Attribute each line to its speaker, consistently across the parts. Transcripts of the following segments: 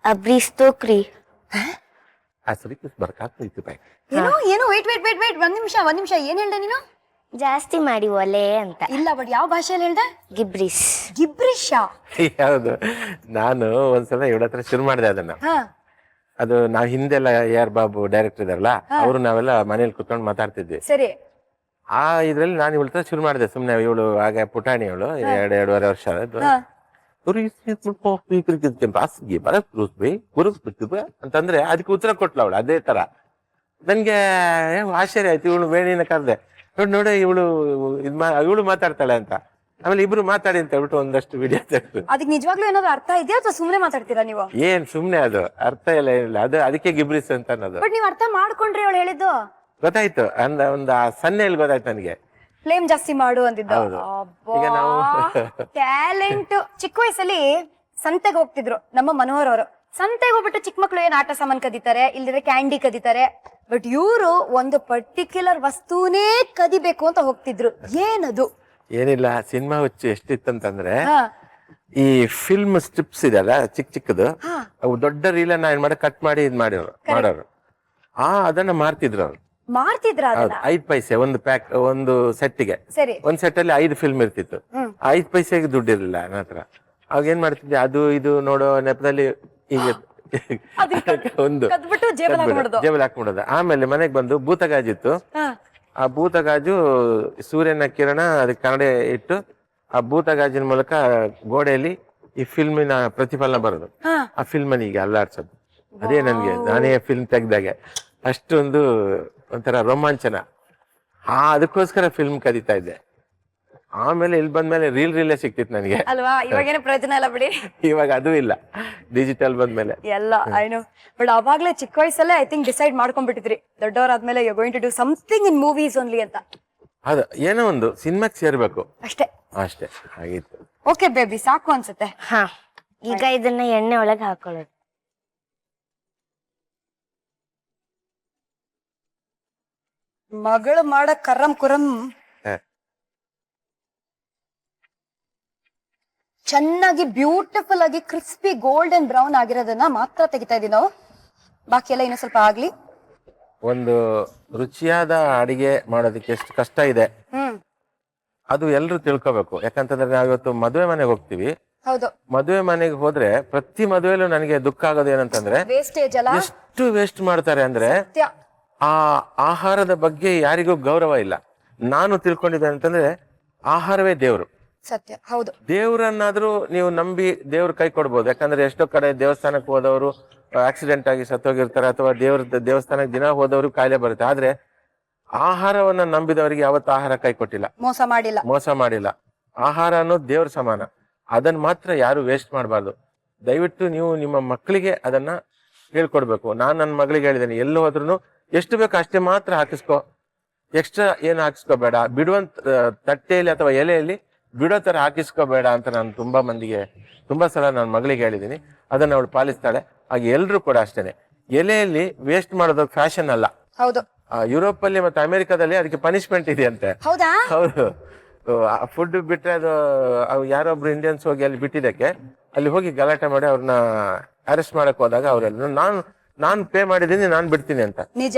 Speaker 1: ಅಬ್ರೀಸ್ ತೋಕ್ರಿ.
Speaker 2: ಬರ್ಕಾಗ್ತೈತಿ ಬಾಯ್.
Speaker 3: ಏನೋ ಏನೋ ವೇಟ್ ಒಂದ್ ನಿಮಿಷ ಏನ್ ಹೇಳ್ದೆ ನೀನು?
Speaker 1: ಜಾಸ್ತಿ ಮಾಡಿ ಒಲೆ ಅಂತ.
Speaker 3: ಇಲ್ಲ ಬಟ್ ಯಾವ ಭಾಷೆಯಲ್ಲಿ ಹೇಳ್ದೆ?
Speaker 1: ಗಿಬ್ರಿಸ್.
Speaker 3: ಗಿಬ್ರಿಷಾ?
Speaker 2: ಹೌದು, ನಾನು ಒಂದ್ಸಲ ಇವಳ ಹತ್ರ ಶುರು ಮಾಡಿದೆ ಅದನ್ನ. ಅದು ನಾವ್ ಹಿಂದೆಲ್ಲ AR ಬಾಬು ಡೈರೆಕ್ಟರ್ ಇದಾರಲ್ಲ, ಅವರು ನಾವೆಲ್ಲ ಮನೇಲಿ ಕುತ್ಕೊಂಡು ಮಾತಾಡ್ತಿದ್ವಿ.
Speaker 3: ಸರಿ.
Speaker 2: ಆ ಇದ್ರಲ್ಲಿ ನಾನು ಇವಳ ಹತ್ರ ಶುರು ಮಾಡಿದೆ ಸುಮ್ನೆ. ಇವಳು ಆಗ ಪುಟಾಣಿ, ಇವಳು 2.5 ವರ್ಷ ಅಂತಂದ್ರೆ ಅದಕ್ಕೆ ಉತ್ತರ ಕೊಟ್ಲ ಅವಳು ಅದೇ ತರ. ನನ್ಗೆ ಆಶ್ಚರ್ಯ ಆಯ್ತು. ಇವಳು ವೇಣಿನ ಕರ್ದೆ, ನೋಡಿ ಇವಳು ಇವಳು ಮಾತಾಡ್ತಾಳೆ ಅಂತ. ಆಮೇಲೆ ಇಬ್ರು ಮಾತಾಡಿ ಅಂತ ಹೇಳ್ಬಿಟ್ಟು ಒಂದಷ್ಟು ವಿಡಿಯೋ ತೆಗೆದು.
Speaker 3: ಅದಕ್ಕೆ ನಿಜವಾಗ್ಲೂ ಏನಾದ್ರು ಅರ್ಥ ಇದೆಯಾ ಅಥವಾ ಸುಮ್ನೆ ಮಾತಾಡ್ತೀರಾ ನೀವು?
Speaker 2: ಏನ್ ಸುಮ್ನೆ, ಅದು ಅರ್ಥ ಇಲ್ಲ ಏನಿಲ್ಲ, ಅದು ಅದಕ್ಕೆ ಗಿಬ್ರಿಸ್ ಅಂತ ಅನ್ನೋದು.
Speaker 3: ಬಟ್ ನೀವ್ ಅರ್ಥ ಮಾಡ್ಕೊಂಡ್ರಿ ಅವಳು ಹೇಳಿದ್ದು?
Speaker 2: ಗೊತ್ತಾಯ್ತು, ಒಂದು ಸನ್ನೆಯಲ್ಲಿ ಗೊತ್ತಾಯ್ತು ನನಗೆ.
Speaker 3: ಫ್ಲೇಮ್ ಜಾಸ್ತಿ ಮಾಡು ಅಂತಿದ್ದ.
Speaker 2: ಈಗ ನಾವು
Speaker 3: ಟ್ಯಾಲೆಂಟ್. ಚಿಕ್ಕ ವಯಸ್ಸಲ್ಲಿ ಸಂತೆಗೆ ಹೋಗ್ತಿದ್ರು ನಮ್ಮ ಮನೋಹರ್ ಅವರು. ಸಂತೆಗೆ ಹೋಗ್ಬಿಟ್ಟು ಚಿಕ್ಕ ಮಕ್ಳು ಏನ್ ಆಟ ಸಾಮಾನ್ ಕದೀತಾರೆ, ಇಲ್ದಿದ್ರೆ ಕ್ಯಾಂಡಿ ಕದೀತಾರೆ. ಬಟ್ ಇವರು ಒಂದು ಪರ್ಟಿಕ್ಯುಲರ್ ವಸ್ತುನೇ ಕದಿಬೇಕು ಅಂತ ಹೋಗ್ತಿದ್ರು. ಏನದು?
Speaker 2: ಏನಿಲ್ಲ, ಸಿನಿಮಾ ಹುಚ್ಚು ಎಷ್ಟಿತ್ತಂತಂದ್ರೆ, ಈ ಫಿಲ್ಮ್ ಸ್ಟ್ರಿಪ್ಸ್ ಇದೆಲ್ಲ ಚಿಕ್ಕ ಚಿಕ್ಕದು, ಅವು ದೊಡ್ಡ ರೀಲನ್ನ ಏನ್ ಮಾಡಿ ಕಟ್ ಮಾಡಿ ಇದ್ ಮಾಡೋರು. ಅದನ್ನ ಮಾರ್ತಿದ್ರು ಅವ್ರು.
Speaker 3: ಮಾರ್ತಿದ್ರ?
Speaker 2: 5 ಪೈಸೆ ಒಂದು ಪ್ಯಾಕ್, ಒಂದು ಸೆಟ್ಗೆ.
Speaker 3: ಸರಿ.
Speaker 2: ಒಂದ್ ಸೆಟ್ ಅಲ್ಲಿ 5 ಫಿಲ್ಮ್ ಇರ್ತಿತ್ತು. 5 ಪೈಸೆಗೆ ದುಡ್ಡಿರ್ಲಿಲ್ಲ ನನ್ನ ಹತ್ರ. ಅವಾಗ ಏನ್ ಮಾಡ್ತಿದ್ದೆ, ಅದು ಇದು ನೋಡೋ ನೆಪದಲ್ಲಿ ಈಗ ಒಂದು ಜೇಬಲ್ ಹಾಕ್ಬಿಡೋದು. ಆಮೇಲೆ ಮನೆಗ್ ಬಂದು ಭೂತಗಾಜಿತ್ತು. ಆ ಭೂತಗಾಜು ಸೂರ್ಯನ ಕಿರಣ ಅದಕ್ಕೆ ಕನ್ನಡಿ ಇಟ್ಟು, ಆ ಭೂತಗಾಜಿನ ಮೂಲಕ ಗೋಡೆಯಲ್ಲಿ ಈ ಫಿಲ್ಮಿನ ಪ್ರತಿಫಲನ ಬರೋದು. ಆ ಫಿಲ್ಮ್ ಅನ್ನ ಈಗ ಅಲ್ಲಾಡ್ಸೋದು. ಅದೇ ನನ್ಗೆ, ನಾನೇ ಫಿಲ್ಮ್ ತೆಗ್ದಾಗೆ ಅಷ್ಟೊಂದು ಒಂಥರ ರೋಮಾಂಚನ. ಅದಕ್ಕೋಸ್ಕರ ಫಿಲ್ಮ್ ಕದೀತಾ ಇದ್ದೆ. ಆಮೇಲೆ ಇಲ್ಲಿ ಬಂದ್ಮೇಲೆ ರೀಲೇ ಸಿಕ್ತಿತ್ತು ನನಗೆ
Speaker 3: ಅಲ್ವಾ? ಇವಾಗೇನು ಪ್ರಯೋಜನ ಇಲ್ಲ ಬಿಡಿ.
Speaker 2: ಇವಾಗ ಅದು ಇಲ್ಲ, ಡಿಜಿಟಲ್ ಬಂದ್ಮೇಲೆ
Speaker 3: ಎಲ್ಲ ಐನು. ಬಟ್ ಅವಾಗ್ಲೇ ಚಿಕ್ಕ ವಯಸ್ಸಲ್ಲೇ ಐ ಥಿಂಕ್ ಡಿಸೈಡ್ ಮಾಡ್ಕೊಂಡ್ಬಿಟ್ಟಿದ್ರಿ, ದೊಡ್ಡವರಾದ್ಮೇಲೆ you going to do something in movies only ಅಂತ.
Speaker 2: ಅದು ಏನೋ ಒಂದು ಸಿನಿಮಾಕ್ ಸೇರ್ಬೇಕು
Speaker 3: ಅಷ್ಟೇ
Speaker 2: ಆಗಿತ್ತು.
Speaker 3: ಓಕೆ ಬೇಬಿ, ಸಾಕು ಅನ್ಸುತ್ತೆ.
Speaker 1: ಈಗ ಇದನ್ನ ಎಣ್ಣೆ ಒಳಗೆ ಹಾಕೊಳ್ಳೋದು.
Speaker 3: ಮಗಳು ಮಾಡ ಕರಂ ಕುರಂ ಚೆನ್ನಾಗಿ ಬ್ಯೂಟಿಫುಲ್ ಆಗಿ ಕ್ರಿಸ್ಪಿ ಗೋಲ್ಡನ್ ಬ್ರೌನ್ ಆಗಿರೋದನ್ನ ಮಾತ್ರ ತೆಗಿತಾ ಇದೀವಿ ನಾವು. ಬಾಕಿ ಎಲ್ಲ ಇನ್ನೂ ಸ್ವಲ್ಪ ಆಗ್ಲಿ.
Speaker 2: ಒಂದು ರುಚಿಯಾದ ಅಡಿಗೆ ಮಾಡೋದಕ್ಕೆ ಎಷ್ಟು ಕಷ್ಟ ಇದೆ ಅದು ಎಲ್ರು ತಿಳ್ಕೊಬೇಕು. ಯಾಕಂತಂದ್ರೆ ನಾವಿವತ್ತು ಮದುವೆ ಮನೆಗೆ ಹೋಗ್ತೀವಿ.
Speaker 3: ಹೌದು.
Speaker 2: ಮದುವೆ ಮನೆಗೆ ಹೋದ್ರೆ ಪ್ರತಿ ಮದುವೆಲೂ ನನಗೆ ದುಃಖ ಆಗೋದು ಏನಂತಂದ್ರೆ,
Speaker 3: ವೇಸ್ಟೇಜ್ ಅಲ್ಲ,
Speaker 2: ಎಷ್ಟು ವೇಸ್ಟ್ ಮಾಡ್ತಾರೆ ಅಂದ್ರೆ. ಆ ಆಹಾರದ ಬಗ್ಗೆ ಯಾರಿಗೂ ಗೌರವ ಇಲ್ಲ. ನಾನು ತಿಳ್ಕೊಂಡಿದ್ದೆ ಅಂತಂದ್ರೆ, ಆಹಾರವೇ ದೇವ್ರು.
Speaker 3: ಸತ್ಯ. ಹೌದು.
Speaker 2: ದೇವ್ರನ್ನಾದ್ರೂ ನೀವು ನಂಬಿ ದೇವ್ರ ಕೈ ಕೊಡ್ಬೋದು. ಯಾಕಂದ್ರೆ ಎಷ್ಟೋ ಕಡೆ ದೇವಸ್ಥಾನಕ್ಕೆ ಹೋದವರು ಆಕ್ಸಿಡೆಂಟ್ ಆಗಿ ಸತ್ತೋಗಿರ್ತಾರೆ, ಅಥವಾ ದೇವಸ್ಥಾನಕ್ಕೆ ದಿನ ಹೋದವರು ಕಾಯಿಲೆ ಬರುತ್ತೆ. ಆದ್ರೆ ಆಹಾರವನ್ನ ನಂಬಿದವರಿಗೆ ಯಾವತ್ತು ಆಹಾರ ಕೈ ಕೊಟ್ಟಿಲ್ಲ, ಮೋಸ ಮಾಡಿಲ್ಲ. ಆಹಾರ ಅನ್ನೋದು ದೇವ್ರ ಸಮಾನ. ಅದನ್ನ ಮಾತ್ರ ಯಾರು ವೇಸ್ಟ್ ಮಾಡಬಾರ್ದು. ದಯವಿಟ್ಟು ನೀವು ನಿಮ್ಮ ಮಕ್ಕಳಿಗೆ ಅದನ್ನ ಹೇಳ್ಕೊಡ್ಬೇಕು. ನಾನು ನನ್ನ ಮಗಳಿಗೆ ಹೇಳಿದ್ದೇನೆ, ಎಲ್ಲೂ ಹೋದ್ರೂ ಎಷ್ಟು ಬೇಕು ಅಷ್ಟೇ ಮಾತ್ರ ಹಾಕಿಸ್ಕೊ, ಎಕ್ಸ್ಟ್ರಾ ಏನು ಹಾಕಿಸ್ಕೋಬೇಡ. ಬಿಡುವಂತ ತಟ್ಟೆಯಲ್ಲಿ ಅಥವಾ ಎಲೆಯಲ್ಲಿ ಬಿಡೋ ತರ ಹಾಕಿಸ್ಕೋಬೇಡ ಅಂತ ನಾನು ತುಂಬಾ ಸಲ ನನ್ನ ಮಗಳಿಗೆ ಹೇಳಿದ್ದೀನಿ. ಅದನ್ನ ಅವಳು ಪಾಲಿಸ್ತಾಳೆ. ಹಾಗೆ ಎಲ್ರು ಕೂಡ ಅಷ್ಟೇನೆ. ಎಲೆಯಲ್ಲಿ ವೇಸ್ಟ್ ಮಾಡೋದು ಫ್ಯಾಷನ್ ಅಲ್ಲ.
Speaker 3: ಹೌದು.
Speaker 2: ಯುರೋಪ್ ಅಲ್ಲಿ ಮತ್ತೆ ಅಮೆರಿಕಾದಲ್ಲಿ ಅದಕ್ಕೆ ಪನಿಷ್ಮೆಂಟ್ ಇದೆ ಅಂತೆ. ಹೌದು. ಫುಡ್ ಬಿಟ್ರೆ ಅದು ಯಾರೊಬ್ರು ಇಂಡಿಯನ್ಸ್ ಹೋಗಿ ಅಲ್ಲಿ ಬಿಟ್ಟಿದ್ದಕ್ಕೆ ಅಲ್ಲಿ ಹೋಗಿ ಗಲಾಟೆ ಮಾಡಿ ಅವ್ರನ್ನ ಅರೆಸ್ಟ್ ಮಾಡಕ್ ಹೋದಾಗ ಅವರೆಲ್ಲ ನಾನು ಪೇ ಮಾಡಿದೀನಿ, ನಾನ್ ಬಿಡ್ತೀನಿ ಅಂತ.
Speaker 3: ನಿಜ.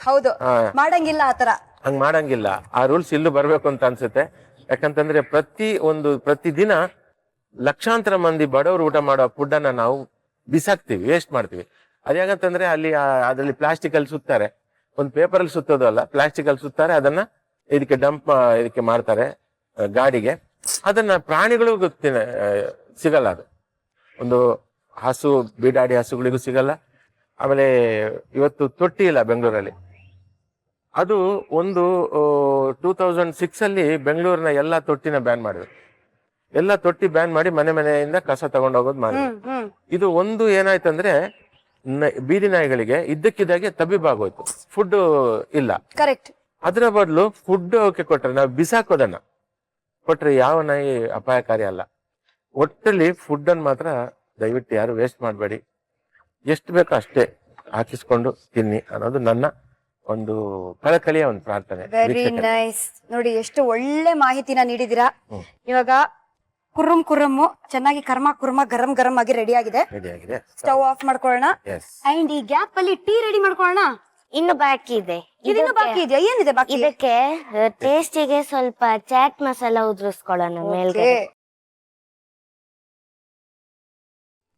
Speaker 3: ಹೌದು. ಮಾಡಂಗಿಲ್ಲ ಆತರ.
Speaker 2: ಹಂಗ್ ಮಾಡಂಗಿಲ್ಲ. ಆ ರೂಲ್ಸ್ ಇಲ್ಲೂ ಬರ್ಬೇಕು ಅಂತ ಅನ್ಸುತ್ತೆ. ಯಾಕಂತಂದ್ರೆ ಪ್ರತಿದಿನ ಲಕ್ಷಾಂತರ ಮಂದಿ ಬಡವರು ಊಟ ಮಾಡೋ ಫುಡ್ ಅನ್ನ ನಾವು ಬಿಸಾಕ್ತಿವಿ, ವೇಸ್ಟ್ ಮಾಡ್ತೀವಿ. ಅದ್ಯಾಗಂತಂದ್ರೆ ಅಲ್ಲಿ ಅದ್ರಲ್ಲಿ ಪ್ಲಾಸ್ಟಿಕ್ ಅಲ್ಲಿ ಸುತ್ತಾರೆ. ಒಂದು ಪೇಪರ್ ಅಲ್ಲಿ ಸುತ್ತೋದು ಅಲ್ಲ, ಪ್ಲಾಸ್ಟಿಕ್ ಅಲ್ಲಿ ಸುತ್ತಾರೆ. ಅದನ್ನ ಇದಕ್ಕೆ ಮಾಡ್ತಾರೆ ಗಾಡಿಗೆ. ಅದನ್ನ ಪ್ರಾಣಿಗಳು ಸಿಗಲ್ಲ. ಅದು ಒಂದು ಹಸು, ಬೀಡಾಡಿ ಹಸುಗಳಿಗೂ ಸಿಗಲ್ಲ. ಆಮೇಲೆ ಇವತ್ತು ತೊಟ್ಟಿ ಇಲ್ಲ ಬೆಂಗಳೂರಲ್ಲಿ. ಅದು ಒಂದು 2006 ಅಲ್ಲಿ ಬೆಂಗಳೂರಿನ ಎಲ್ಲಾ ತೊಟ್ಟಿನ ಬ್ಯಾನ್ ಮಾಡಿದ್ರು. ಎಲ್ಲಾ ತೊಟ್ಟಿ ಬ್ಯಾನ್ ಮಾಡಿ ಮನೆಯಿಂದ ಕಸ ತಗೊಂಡೋಗೋದು ಮಾಡಿದ್ರು. ಇದು ಒಂದು ಏನಾಯ್ತಂದ್ರೆ, ಬೀದಿ ನಾಯಿಗಳಿಗೆ ಇದ್ದಕ್ಕಿದ್ದಾಗೆ ತಬ್ಬಿಬಾಗೋಯ್ತು. ಫುಡ್ ಇಲ್ಲ.
Speaker 3: ಕರೆಕ್ಟ್.
Speaker 2: ಅದರ ಬದಲು ಫುಡ್ ಅವಕ್ಕೆ ಕೊಟ್ರೆ, ನಾವು ಬಿಸಾಕೋದನ್ನ ಕೊಟ್ರೆ ಯಾವ ನಾಯಿ ಅಪಾಯಕಾರಿ ಅಲ್ಲ. ಒಟ್ಟಲ್ಲಿ ಫುಡ್ ಅನ್ನು ಮಾತ್ರ ದಯವಿಟ್ಟು ಯಾರು ವೇಸ್ಟ್ ಮಾಡಬೇಡಿ. ಎಷ್ಟು ಬೇಕೋ ಅಷ್ಟೇ ಹಾಕಿಸ್ಕೊಂಡು ತಿನ್ನಿ ಅನ್ನೋದು ನನ್ನ ಒಂದು ಕಳಕಳಿಯ ಒಂದು ಪ್ರಾರ್ಥನೆ.
Speaker 3: Very nice. ನೋಡಿ ಎಷ್ಟು ಒಳ್ಳೆ ಮಾಹಿತಿನ ನೀಡಿದೀರಾ. ಇವಾಗ ಕುರ್ರುಮ್ ಕುರ್ರಮ್ಮು ಚೆನ್ನಾಗಿ ಕರ್ಮ ಕುರ್ಮ ಗರಂ ಗರಂ ಆಗಿ ರೆಡಿ ಆಗಿದೆ.
Speaker 2: ರೆಡಿ ಆಗಿದೆ.
Speaker 3: ಸ್ಟವ್ ಆಫ್ ಮಾಡ್ಕೊಳ್ಳೋಣ.
Speaker 2: ಎಸ್.
Speaker 3: ಅಂಡ್ ಈ ಗ್ಯಾಪ್ ಅಲ್ಲಿ ಟೀ ರೆಡಿ ಮಾಡ್ಕೊಳ್ಳೋಣ.
Speaker 1: ಇನ್ನು ಬಾಕಿ ಇದೆ.
Speaker 3: ಇದಿನ್ನು ಬಾಕಿ ಇದೆಯಾ? ಏನಿದೆ ಬಾಕಿ?
Speaker 1: ಇದಕ್ಕೆ ಟೇಸ್ಟಿಗೆ ಸ್ವಲ್ಪ ಚಾಟ್ ಮಸಾಲ ಉದುರಿಸ್ಕೊಳ್ಳೋಣ ಮೇಲ್ಗಡೆ.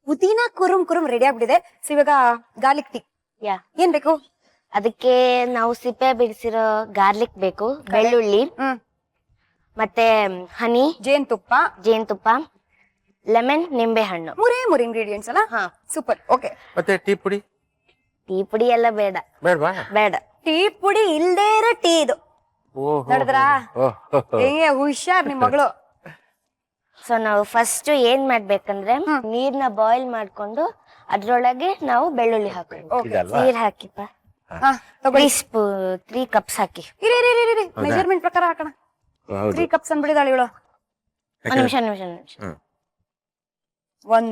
Speaker 3: ಪುದೀನ ಕುರುಮ್ ಕುರುಮ್ ರೆಡಿ ಆಗ್ಬಿಟ್ಟಿದೆ. ಸೊ ಇವಾಗ ಗಾರ್ಲಿಕ್ ಟೀ
Speaker 1: ಯಾ,
Speaker 3: ಏನ್ ಬೇಕು?
Speaker 1: ಅದಕ್ಕೆ ನಾವು ಸಿಪ್ಪೆ ಬಿಡಿಸಿರೋ ಗಾರ್ಲಿಕ್ ಬೇಕು, ಬೆಳ್ಳುಳ್ಳಿ, ಮತ್ತೆ ಹನಿ, ಜೇನುತುಪ್ಪ, ಲೆಮನ್, ನಿಂಬೆ ಹಣ್ಣು.
Speaker 3: ಮೂರೇ ಇಂಗ್ರೀಡಿಯೆಂಟ್ಸ್ ಅಲ್ಲ?
Speaker 1: ಹಾ,
Speaker 3: ಸೂಪರ್. ಓಕೆ.
Speaker 2: ಮತ್ತೆ ಟೀ ಪುಡಿ?
Speaker 1: ಟೀ ಪುಡಿ ಎಲ್ಲ ಬೇಡ.
Speaker 2: ಬೇಡವಾ?
Speaker 1: ಬೇಡ.
Speaker 3: ಟೀ ಪುಡಿ ಇಲ್ದೇ ಇರೋ ಟೀ ಇದು.
Speaker 2: ಓಹೋ,
Speaker 3: ನೋಡಿದ್ರಾ? ಹೆಂಗೆ ಹುಷಾರ್ ನಿಮ್ ಮಗಳು.
Speaker 1: ಸೊ ನಾವು ಫಸ್ಟ್ ಏನ್ ಮಾಡ್ಬೇಕಂದ್ರೆ ನೀರ್ನ ಬಾಯ್ಲ್ ಮಾಡ್ಕೊಂಡು ಅದ್ರೊಳಗೆ ನಾವು ಬೆಳ್ಳುಳ್ಳಿ ಹಾಕೋದು.
Speaker 2: ಇದಲ್ವಾ?
Speaker 1: ನೀರ್ ಹಾಕಿಪ್ಪ.
Speaker 3: ಹಾ, ತಗೊಳ್ಳಿ.
Speaker 1: 3 ಕಪ್ಸ್ ಹಾಕಿ.
Speaker 3: ಇರಿ ಮೆಜರ್ಮೆಂಟ್ ಪ್ರಕಾರ ಹಾಕೋಣ. 3 ಕಪ್ಸ್ ಅನ್ಬಿಡಿದಾಳೆ ಇವಳು.
Speaker 1: ನಿಮಿಷ.
Speaker 3: 1,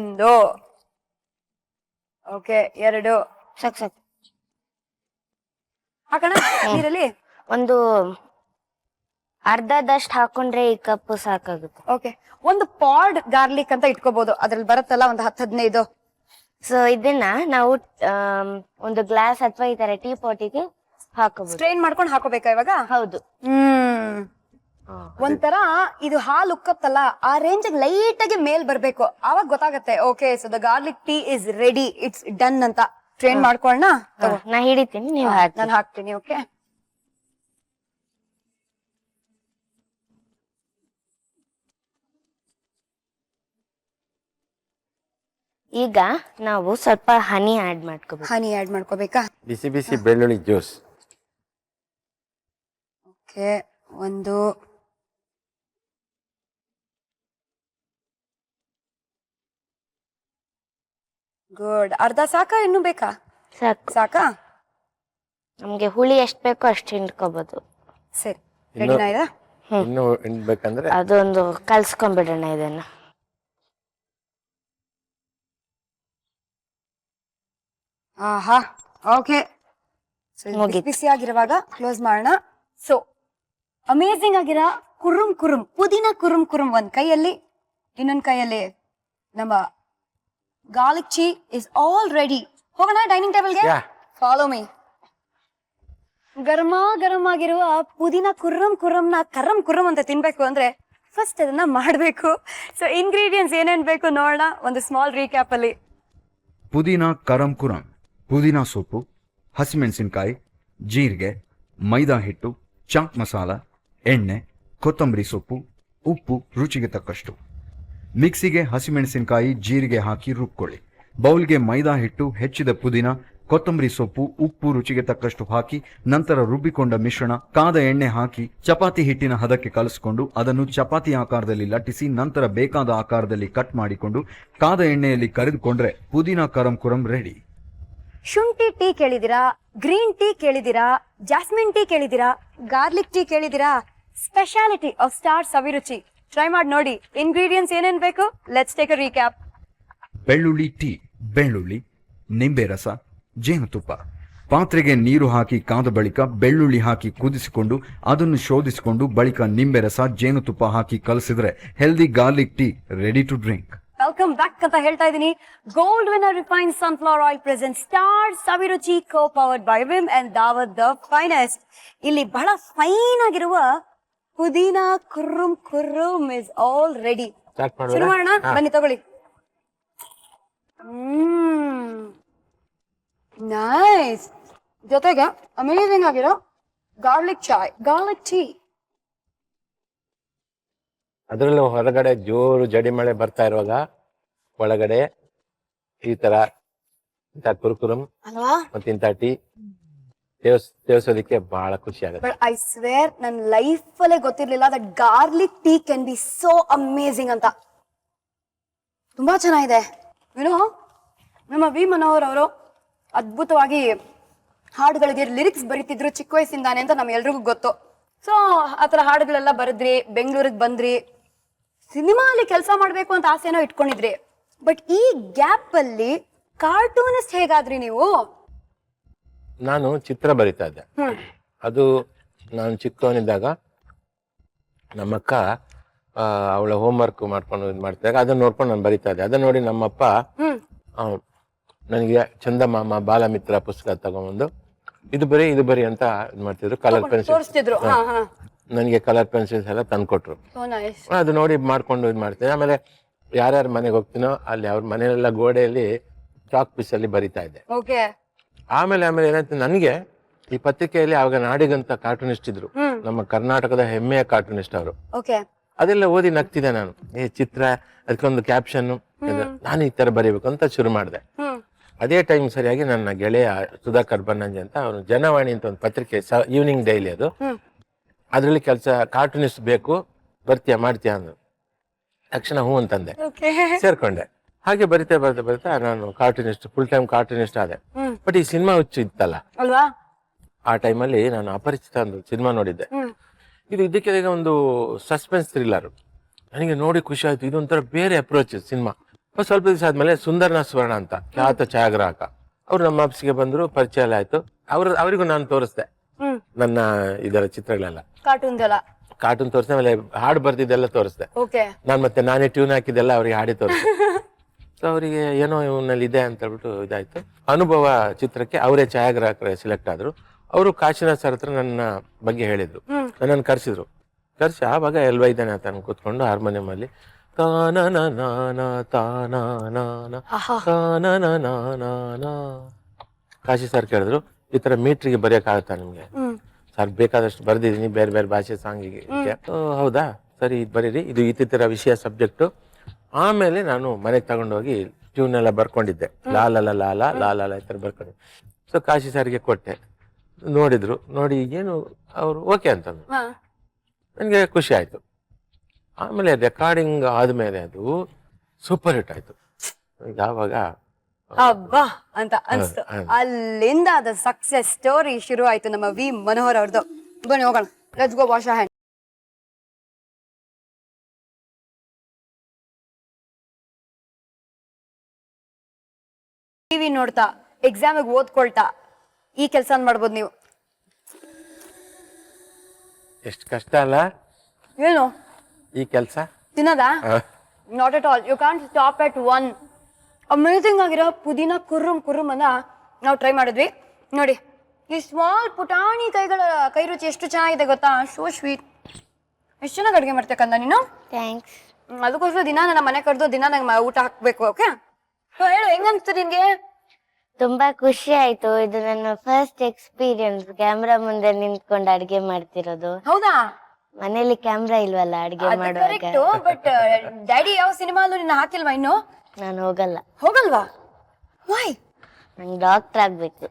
Speaker 3: ಓಕೆ, 2
Speaker 1: ಸಾಕು.
Speaker 3: ಹಾಕೋಣ ನೀರಲ್ಲಿ.
Speaker 1: ಒಂದು ಅರ್ಧದಷ್ಟು ಹಾಕೊಂಡ್ರೆ ಈ ಕಪ್ ಸಾಕಾಗುತ್ತೆ.
Speaker 3: ಓಕೆ. ಒಂದು ಪಾಡ್ ಗಾರ್ಲಿಕ್ ಅಂತ ಇಟ್ಕೋಬಹುದು, ಅದ್ರಲ್ಲಿ ಬರುತ್ತಲ್ಲ ಒಂದು 10-15.
Speaker 1: ಸೊ ಇದನ್ನ ನಾವು ಒಂದು ಗ್ಲಾಸ್ ಅಥವಾ ಈ ತರ ಟೀ ಪಾಟಿಗೆ ಹಾಕೋಬಹುದು.
Speaker 3: ಸ್ಟ್ರೈನ್ ಮಾಡ್ಕೊಂಡು ಹಾಕೋಬೇಕಾ ಇವಾಗ?
Speaker 1: ಹೌದು.
Speaker 3: ಒಂಥರ ಇದು ಹಾಲು ಉಕ್ಕತ್ತಲ್ಲ, ಆ ರೇಂಜ್ ಲೈಟ್ ಆಗಿ ಮೇಲ್ ಬರ್ಬೇಕು, ಆವಾಗ ಗೊತ್ತಾಗತ್ತೆ. Okay, so the garlic tea is ready, it's done ಅಂತ. ಸ್ಟ್ರೈನ್ ಮಾಡ್ಕೊಳ್ಳೋಣ.
Speaker 1: ನಾ ಹಿಡಿತೀನಿ, ನೀವು ಹಾಕಿ.
Speaker 3: ನಾನು ಹಾಕ್ತೀನಿ. ಓಕೆ.
Speaker 1: ಈಗ ನಾವು ಸ್ವಲ್ಪ ಹನಿ ಆಡ್ ಮಾಡ್ಕೋಬೇಕು.
Speaker 3: ಹನಿ ಆಡ್ ಮಾಡ್ಕೋಬೇಕಾ?
Speaker 2: ಬಿಸಿ ಬಿಸಿ ಬೆಳ್ಳುಳ್ಳಿ ಜ್ಯೂಸ್.
Speaker 3: ಓಕೆ. 1, ಗುಡ್. ಅರ್ಧ ಸಾಕಾ? ಇನ್ನು ಬೇಕಾ? ಸಾಕಾ?
Speaker 1: ನಮ್ಗೆ ಹುಳಿ ಎಷ್ಟ್ ಬೇಕೋ ಅಷ್ಟು ಹಿಂಡ್ಕೋಬಹುದು.
Speaker 3: ಸರಿ, ರೆಡಿನಾ ಇದೆ?
Speaker 2: ಇನ್ನು ಹಿಂಡ್ಬೇಕಂದ್ರೆ
Speaker 1: ಅದೊಂದು ಕಲ್ಸ್ಕೊಂಡ್ಬಿಡೋಣ ಇದನ್ನ.
Speaker 3: ಆಹಾ, ಓಕೆ. ಬಿಸಿ ಆಗಿರುವಾಗ ಕ್ಲೋಸ್ ಮಾಡೋಣ. ಸೊ ಅಮೇಸಿಂಗ್ ಆಗಿರೋ ಕುರುಮ್ ಪುದೀನ ಕುರುಮ್ ಒಂದ್ ಕೈಯಲ್ಲಿ, ಇನ್ನೊಂದ್ ಕೈಯಲ್ಲಿ ನಮ್ಮ garlic tea is all ready. ಹೋಗೋಣ ಡೈನಿಂಗ್ ಟೇಬಲ್ಗೆ. Follow me. ಗರಂ ಆಗಿರುವ ಪುದೀನ ಕುರ್ರಮ್ನ ಕುರ್ರಮ್ ಅಂತ ತಿನ್ಬೇಕು ಅಂದ್ರೆ ಫಸ್ಟ್ ಅದನ್ನ ಮಾಡ್ಬೇಕು. ಸೊ ಇಂಗ್ರೀಡಿಯೆಂಟ್ಸ್ ಏನೇನ್ ಬೇಕು ನೋಡೋಣ ಒಂದು ಸ್ಮಾಲ್ ರೀಕ್ಯಾಪ್ ಅಲ್ಲಿ.
Speaker 4: ಪುದೀನ ಕರಂ ಕುರಂ, ಪುದೀನ ಸೊಪ್ಪು, ಹಸಿಮೆಣಸಿನಕಾಯಿ, ಜೀರಿಗೆ, ಮೈದಾ ಹಿಟ್ಟು, ಚಾಟ್ ಮಸಾಲ, ಎಣ್ಣೆ, ಕೊತ್ತಂಬರಿ ಸೊಪ್ಪು, ಉಪ್ಪು ರುಚಿಗೆ ತಕ್ಕಷ್ಟು. ಮಿಕ್ಸಿಗೆ ಹಸಿಮೆಣಸಿನಕಾಯಿ, ಜೀರಿಗೆ ಹಾಕಿ ರುಬ್ಕೊಳ್ಳಿ. ಬೌಲ್ಗೆ ಮೈದಾ ಹಿಟ್ಟು, ಹೆಚ್ಚಿದ ಪುದೀನ, ಕೊತ್ತಂಬರಿ ಸೊಪ್ಪು, ಉಪ್ಪು ರುಚಿಗೆ ತಕ್ಕಷ್ಟು ಹಾಕಿ ನಂತರ ರುಬ್ಬಿಕೊಂಡ ಮಿಶ್ರಣ ಕಾದ ಎಣ್ಣೆ ಹಾಕಿ ಚಪಾತಿ ಹಿಟ್ಟಿನ ಹದಕ್ಕೆ ಕಲಸಿಕೊಂಡು ಅದನ್ನು ಚಪಾತಿ ಆಕಾರದಲ್ಲಿ ಲಟ್ಟಿಸಿ ನಂತರ ಬೇಕಾದ ಆಕಾರದಲ್ಲಿ ಕಟ್ ಮಾಡಿಕೊಂಡು ಕಾದ ಎಣ್ಣೆಯಲ್ಲಿ ಕರೆದುಕೊಂಡ್ರೆ ಪುದೀನ ಕರಂ ಕುರಂ ರೆಡಿ.
Speaker 3: ಶುಂಠಿ ಟೀ ಕೇಳಿದಿರಾ? ಗ್ರೀನ್ ಟೀ ಕೇಳಿದಿರಾ? ಜಾಸ್ಮಿನ್ ಟೀ ಕೇಳಿದಿರಾ? ಗಾರ್ಲಿಕ್ ಟೀ ಕೇಳಿದಿರಾ? Speciality of star Saviruchi. Try ಮಾಡಿ ನೋಡಿ. ಇಂಗ್ರೀಡಿಯೆಂಟ್ಸ್ ಏನೇನ್ ಬೇಕು? Let's take a recap.
Speaker 4: ಬೆಳ್ಳುಳ್ಳಿ ಟೀ, ಬೆಳ್ಳುಳ್ಳಿ, ನಿಂಬೆ ರಸ, ಜೇನುತುಪ್ಪ. ಪಾತ್ರೆಗೆ ನೀರು ಹಾಕಿ ಕಾದ ಬಳಿಕ ಬೆಳ್ಳುಳ್ಳಿ ಹಾಕಿ ಕುದಿಸಿಕೊಂಡು ಅದನ್ನು ಶೋಧಿಸಿಕೊಂಡು ಬಳಿಕ ನಿಂಬೆ ರಸ, ಜೇನುತುಪ್ಪ ಹಾಕಿ ಕಲಸಿದ್ರೆ healthy garlic tea ready to drink.
Speaker 3: Welcome back ಅಂತ ಹೇಳ್ತಾ ಇದೀನಿ. Gold winner refined sunflower oil present star Saviruchi co powered by Vim and Daawat the finest. ಇಲ್ಲಿ ಬಹಳ ಫೈನ್ ಆಗಿರುವ ಪುದೀನ ಕುರ್ರುಮ್ ಇಸ್ ಆಲ್ ರೆಡಿ. ಶುರು ಮಾಡೋಣ ಬನ್ನಿ, ತಗೊಳ್ಳಿ. ನೈಸ್. ಜೊತೆಗೆ ಅಮೇಜಿಂಗ್ ಆಗಿರೋ ಗಾರ್ಲಿಕ್ ಟೀ.
Speaker 2: ಅದ್ರಲ್ಲೂ ಹೊರಗಡೆ ಜೋರು ಜಡಿ ಮಳೆ ಬರ್ತಾ ಇರುವಾಗ ಒಳಗಡೆ ಈ ತರ ಇಂಥ ಕುರುಕುರಂ ಮತ್ತೆ ಇಂಥ ಟೀ ಸೇವಿಸೋದಕ್ಕೆ ಬಹಳ ಖುಷಿ ಆಗುತ್ತೆ.
Speaker 3: ಬಟ್ ಐ ಸ್ವೇರ್ ನನ್ನ ಲೈಫ್ ಅಲ್ಲೇ ಗೊತ್ತಿರ್ಲಿಲ್ಲ that garlic tea can be so amazing ಅಂತ. ತುಂಬಾ ಚೆನ್ನಾಗಿದೆ. ನಮ್ಮ ವಿ ಮನೋಹರ್ ಅವರು ಅದ್ಭುತವಾಗಿ ಹಾಡುಗಳಿಗೆ ಲಿರಿಕ್ಸ್ ಬರೀತಿದ್ರು ಚಿಕ್ಕ ವಯಸ್ಸಿಂದಾನೆ ಅಂತ ನಮ್ಗೆಲ್ರಿಗೂ ಗೊತ್ತು. ಸೊ ಆತರ ಹಾಡುಗಳೆಲ್ಲ ಬರೆದ್ರಿ, ಬೆಂಗಳೂರಿಗೆ ಬಂದ್ರಿ, ಸಿನಿಮಾ ಅಲ್ಲಿ ಕೆಲಸ ಮಾಡ್ಬೇಕು ಅಂತ ಆಸೆನೋ ಇಟ್ಕೊಂಡಿದ್ರಿ. ಬಟ್ ಈ ಗ್ಯಾಪ್ ಅಲ್ಲಿ ಕಾರ್ಟೂನಿಸ್ಟ್ ಹೇಗಾದ್ರಿ ನೀವು?
Speaker 2: ನಾನು ಚಿತ್ರ ಬರಿತಾ ಇದ್ದೆ. ಅದು ನಾನು ಚಿಕ್ಕವನಿದ್ದಾಗ ನಮ್ಮಕ್ಕ ಅವಳ ಹೋಮ್ ವರ್ಕ್ ಮಾಡ್ಕೊಂಡು ಇದು ಮಾಡ್ತಿದ್ದಾಗ ಅದನ್ನ ನೋಡ್ಕೊಂಡು ನಾನು ಬರಿತಾ ಇದ್ದೆ. ಅದನ್ನ ನೋಡಿ ನಮ್ಮಪ್ಪ ನನಗೆ ಚಂದಮಾಮ ಬಾಲಮಿತ್ರ ಪುಸ್ತಕ ತಗೊಂಡ್ಬಂದು ಇದು ಬರಿ ಅಂತ ಇದು ಮಾಡ್ತಿದ್ರು. ಕಲರ್ ಪೆನ್ಸಿಲ್
Speaker 3: ತೋರಿಸ್ತಿದ್ರು.
Speaker 2: ನನಗೆ ಕಲರ್ ಪೆನ್ಸಿಲ್ಸ್ ಎಲ್ಲ ತಂದ್ಕೊಟ್ರು. ಅದು ನೋಡಿ ಮಾಡ್ಕೊಂಡು ಇದು ಮಾಡ್ತೀನಿ. ಆಮೇಲೆ ಯಾರ್ಯಾರ ಮನೆಗೆ ಹೋಗ್ತೀನೋ ಅಲ್ಲಿ ಅವ್ರ ಮನೆಯಲ್ಲೆಲ್ಲ ಗೋಡೆಯಲ್ಲಿ ಚಾಕ್ ಪೀಸ್ ಅಲ್ಲಿ ಬರಿತಾ ಇದ್ದೆ.
Speaker 3: ಓಕೆ.
Speaker 2: ಆಮೇಲೆ ಏನಾಯ್ತು, ನನಗೆ ಈ ಪತ್ರಿಕೆಯಲ್ಲಿ ಆವಾಗ ನಾಡಿಗಂತ ಕಾರ್ಟೂನಿಸ್ಟ್ ಇದ್ರು, ನಮ್ಮ ಕರ್ನಾಟಕದ ಹೆಮ್ಮೆಯ ಕಾರ್ಟೂನಿಸ್ಟ್ ಅವರು.
Speaker 3: ಓಕೆ.
Speaker 2: ಅದೆಲ್ಲ ಓದಿ ನಗ್ತಿದ್ದೆ ನಾನು. ಈ ಚಿತ್ರ, ಅದಕ್ಕೊಂದು ಕ್ಯಾಪ್ಷನ್, ನಾನು ಈ ತರ ಬರೀಬೇಕು ಅಂತ ಶುರು ಮಾಡಿದೆ. ಅದೇ ಟೈಮ್ ಸರಿಯಾಗಿ ನನ್ನ ಗೆಳೆಯ ಸುಧಾಕರ್ ಬನ್ನಂಜೆ ಅಂತ, ಅವನು ಜನವಾಣಿ ಅಂತ ಒಂದು ಪತ್ರಿಕೆ, ಈವ್ನಿಂಗ್ ಡೈಲಿ ಅದು, ಅದ್ರಲ್ಲಿ ಕೆಲಸ ಕಾರ್ಟೂನಿಸ್ಟ್ ಬೇಕು, ಬರ್ತೀಯಾ ಮಾಡ್ತೀಯಾ ಅಂದ್ರು. ತಕ್ಷಣ ಹೂ ಅಂತಂದೆ, ಸೇರ್ಕೊಂಡೆ. ಹಾಗೆ ಬರಿತಾ ನಾನು ಕಾರ್ಟೂನಿಸ್ಟ್, ಫುಲ್ ಟೈಮ್ ಕಾರ್ಟೂನಿಸ್ಟ್ ಆದೆ. ಬಟ್ ಈ ಸಿನಿಮಾ ಹುಚ್ಚು ಇತ್ತಲ್ಲ
Speaker 3: ಅಲ್ವಾ,
Speaker 2: ಆ ಟೈಮಲ್ಲಿ ನಾನು ಅಪರಿಚಿತ ಒಂದು ಸಿನಿಮಾ ನೋಡಿದ್ದೆ. ಇದು ಇದಕ್ಕೆ ಒಂದು ಸಸ್ಪೆನ್ಸ್ ಥ್ರಿಲ್ಲರ್. ನನಗೆ ನೋಡಿ ಖುಷಿ ಆಯ್ತು, ಇದೊಂಥರ ಬೇರೆ ಅಪ್ರೋಚ್ ಸಿನಿಮಾ. ಸ್ವಲ್ಪ ದಿವಸ ಆದ್ಮೇಲೆ ಸುಂದರ್ನ ಸ್ವರ್ಣ ಅಂತ ಖ್ಯಾತ ಛಾಯಾಗ್ರಾಹಕ ಅವ್ರು ನಮ್ಮ ಆಫೀಸ್ಗೆ ಬಂದ್ರು, ಪರಿಚಯ ಎಲ್ಲ ಆಯ್ತು. ಅವರಿಗೂ ನಾನು ತೋರಿಸ್ದೆ ನನ್ನ ಇದರ ಚಿತ್ರಗಳೆಲ್ಲ, ಕಾರ್ಟೂನ್ ತೋರಿಸ್ದೆ. ಆಮೇಲೆ ಹಾಡು ಬರ್ದಿದ್ದೆಲ್ಲ ತೋರಿಸ್ದೆ. ಮತ್ತೆ ನಾನೇ ಟ್ಯೂನ್ ಹಾಕಿದ್ದೆಲ್ಲ ಅವ್ರಿಗೆ ಹಾಡಿ ತೋರಿಸ್ದೆ. ಸೊ ಅವರಿಗೆ ಏನೋ ಇವನಲ್ಲಿ ಇದೆ ಅಂತ ಹೇಳ್ಬಿಟ್ಟು ಇದಾಯ್ತು. ಅನುಭವ ಚಿತ್ರಕ್ಕೆ ಅವರೇ ಛಾಯಾಗ್ರಾಹಕರೇ ಸೆಲೆಕ್ಟ್ ಆದ್ರು. ಅವರು ಕಾಶಿನಾಥ್ ಸರ್ ಹತ್ರ ನನ್ನ ಬಗ್ಗೆ ಹೇಳಿದ್ರು, ನನ್ನನ್ನು ಕರ್ಸಿ ಆವಾಗ ಎಲ್ವಾ ಇದ್ದಾನೆ ಅಂತ ನಾನು ಕೂತ್ಕೊಂಡು ಹಾರ್ಮೋನಿಯಂ ಅಲ್ಲಿ ಕಾಶಿ ಸರ್ ಕೇಳಿದ್ರು, ಈ ತರ ಮೀಟ್ರಿಗೆ ಬರೆಯಕ್ಕಾಗತ್ತಾ ನಿಮ್ಗೆ? ಸರ್ ಬೇಕಾದಷ್ಟು ಬರ್ದಿದೀನಿ ಬೇರೆ ಬೇರೆ ಭಾಷೆ ಸಾಂಗಿಗೆ. ಹೌದಾ, ಸರಿ ಬರೀರಿ, ಇದು ಈ ತರ ವಿಷಯ ಸಬ್ಜೆಕ್ಟು. ಆಮೇಲೆ ನಾನು ಮನೆಗೆ ತಗೊಂಡೋಗಿ ಟ್ಯೂನ್ ಎಲ್ಲ ಬರ್ಕೊಂಡಿದ್ದೆ, ಲಾಲ ಲಾಲ ಈ ತರ ಬರ್ಕೊಂಡಿದ್ದೆ. ಸೊ ಕಾಶಿ ಸರ್ಗೆ ಕೊಟ್ಟೆ, ನೋಡಿದ್ರು. ನೋಡಿ ಏನು ಅವರು ಓಕೆ ಅಂತಂದ್ರು. ನನಗೆ ಖುಷಿ ಆಯ್ತು. ಆಮೇಲೆ ರೆಕಾರ್ಡಿಂಗ್ ಆದ್ಮೇಲೆ ಅದು ಸೂಪರ್ ಹಿಟ್ ಆಯ್ತು. ಯಾವಾಗ
Speaker 3: ಅಬ್ಬಾ ಅಂತ ಅನ್ಸ್ತು. ಅಲ್ಲಿಂದ ಅದ ಸಕ್ಸೆಸ್ ಸ್ಟೋರಿ ಶುರು ಆಯ್ತು ನಮ್ಮ ವಿ ಮನೋಹರ್ ಅವ್ರದ್ದು. ಬನ್ನಿ ಹೋಗೋಣ, let's go wash hand. TV ನೋಡ್ತಾ, ಎಕ್ಸಾಮಿಗೆ ಓದ್ಕೊಳ್ತಾ ಈ ಕೆಲಸ ಮಾಡ್ಬೋದು ನೀವು.
Speaker 2: ಎಷ್ಟು ಕಷ್ಟ ಅಲ್ಲ
Speaker 3: ಏನು
Speaker 2: ಈ ಕೆಲಸ
Speaker 3: ತಿನ್ನದಾ? Not at all. You can't stop at one. Amazing ಆಗಿರೋ ಪುದೀನ ಕುರ್ರುಮ್ ಅನ್ನ ನಾವು ಟ್ರೈ ಮಾಡಿದ್ವಿ. ನೋಡಿ ಈ ಸ್ಮಾಲ್ ಪುಟಾಣಿ ಕೈ ರುಚಿ ಎಷ್ಟು ಚೆನ್ನಾಗಿದೆ ಗೊತ್ತಾ? So sweet. ಎಷ್ಟು ಚೆನ್ನಾಗಿ ಅಡುಗೆ ಮಾಡ್ತೇಕಂದ ನೀನು.
Speaker 1: ಥ್ಯಾಂಕ್ಸ್.
Speaker 3: ಅದಕ್ಕೋಸ್ಕರ ದಿನ ನನ್ನ ಮನೆ ಕರೆದು ದಿನ ನಂಗೆ ಊಟ ಹಾಕ್ಬೇಕು. ಓಕೆ, ಹೇಳು ಹೆಂಗನ್ಸ್ತು ನಿನ್ಗೆ?
Speaker 1: ತುಂಬಾ ಖುಷಿ ಆಯ್ತು. ಇದು ನನ್ನ ಫಸ್ಟ್ ಎಕ್ಸ್ಪೀರಿಯನ್ಸ್, ಕ್ಯಾಮ್ರಾ ಮುಂದೆ ನಿಂತ್ಕೊಂಡು ಅಡ್ಗೆ ಮಾಡ್ತಿರೋದು.
Speaker 3: ಹೌದಾ?
Speaker 1: ಮನೇಲಿ ಕ್ಯಾಮ್ರಾ ಇಲ್ವಲ್ಲ ಅಡ್ಗೆ ಮಾಡುವಾಗ.
Speaker 3: ಬಟ್ ಡ್ಯಾಡಿ ಯಾವ ಸಿನಿಮಾಲು ನಿನ್ನ ಹಾಕಿಲ್ವಾ ಇನ್ನು?
Speaker 1: ನಾನು ಹೋಗಲ್ವಾ?
Speaker 3: ವೈ?
Speaker 1: ನಂಗೆ ಡಾಕ್ಟರ್ ಆಗ್ಬೇಕು.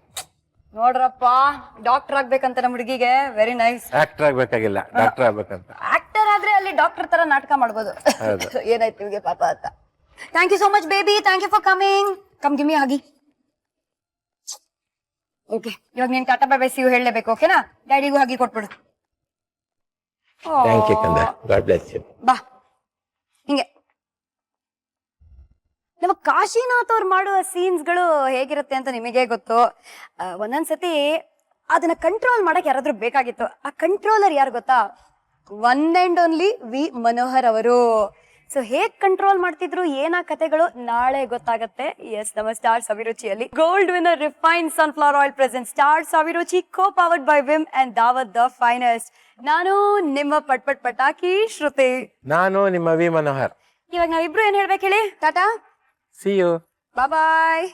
Speaker 3: ನೋಡ್ರಪ್ಪ, ಡಾಕ್ಟರ್ ಆಗ್ಬೇಕಂತ ನಮ್ಮ ಹುಡುಗಿಗೆ. Very nice.
Speaker 2: ಆಕ್ಟರ್ ಆಗ್ಬೇಕಾಗಿಲ್ಲ, ಡಾಕ್ಟರ್ ಆಗ್ಬೇಕಂತ.
Speaker 3: ಆಕ್ಟರ್ ಆದ್ರೆ ಅಲ್ಲಿ ಡಾಕ್ಟರ್ ತರ ನಾಟಕ ಮಾಡ್ಬೋದು. ಏನಾಯ್ತು ನಿಮ್ಗೆ ಪಾಪ ಅಂತ. Thank you so much baby, thank you for coming. Come give me ಹಾಗಿ. ಓಕೆ, ಇವಾಗ ನೀನ್ tata bye bye see you ಹೇಳಲೇಬೇಕು. ಓಕೆನಾ? ಡ್ಯಾಡಿಗೂ ಹಾಗೆ ಕೊಟ್ಬಿಡು.
Speaker 2: ಥ್ಯಾಂಕ್ ಯು ಕಂದ, ಗಾಡ್ ಬ್ಲೆಸ್ ಯು.
Speaker 3: ಬಾ ಹಿಂಗೆ. ನಮ್ಮ ಕಾಶಿನಾಥ್ ಅವ್ರು ಮಾಡುವ ಸೀನ್ಸ್ಗಳು ಹೇಗಿರುತ್ತೆ ಅಂತ ನಿಮಗೆ ಗೊತ್ತು. ಒಂದೊಂದ್ಸತಿ ಅದನ್ನ ಕಂಟ್ರೋಲ್ ಮಾಡಕ್ ಯಾರಾದ್ರೂ ಬೇಕಾಗಿತ್ತು. ಆ ಕಂಟ್ರೋಲರ್ ಯಾರು ಗೊತ್ತಾ? One and only we Manohar ಅವರು. ಸೊ ಹೇಗ್ ಕಂಟ್ರೋಲ್ ಮಾಡ್ತಿದ್ರು, ಏನ ಕತೆಗಳು ನಾಳೆ ಗೊತ್ತಾಗತ್ತೆ. ಎಸ್, ನಮ್ಮ ಸ್ಟಾರ್ ಅಭಿರುಚಿಯಲ್ಲಿ gold winner refine sunflower oil present star Abhiruchi, co powered by Vim and Daawat the finest. ನಾನು ನಿಮ್ಮ ಪಟಾಕಿ ಶ್ರುತಿ.
Speaker 2: ನಾನು ನಿಮ್ಮ ವಿ ಮನೋಹರ್.
Speaker 3: ಇವಾಗ ನಾವಿಬ್ರು ಏನ್ ಹೇಳ್ಬೇಕು ಹೇಳಿ? Tata,
Speaker 2: see you,
Speaker 3: bye bye.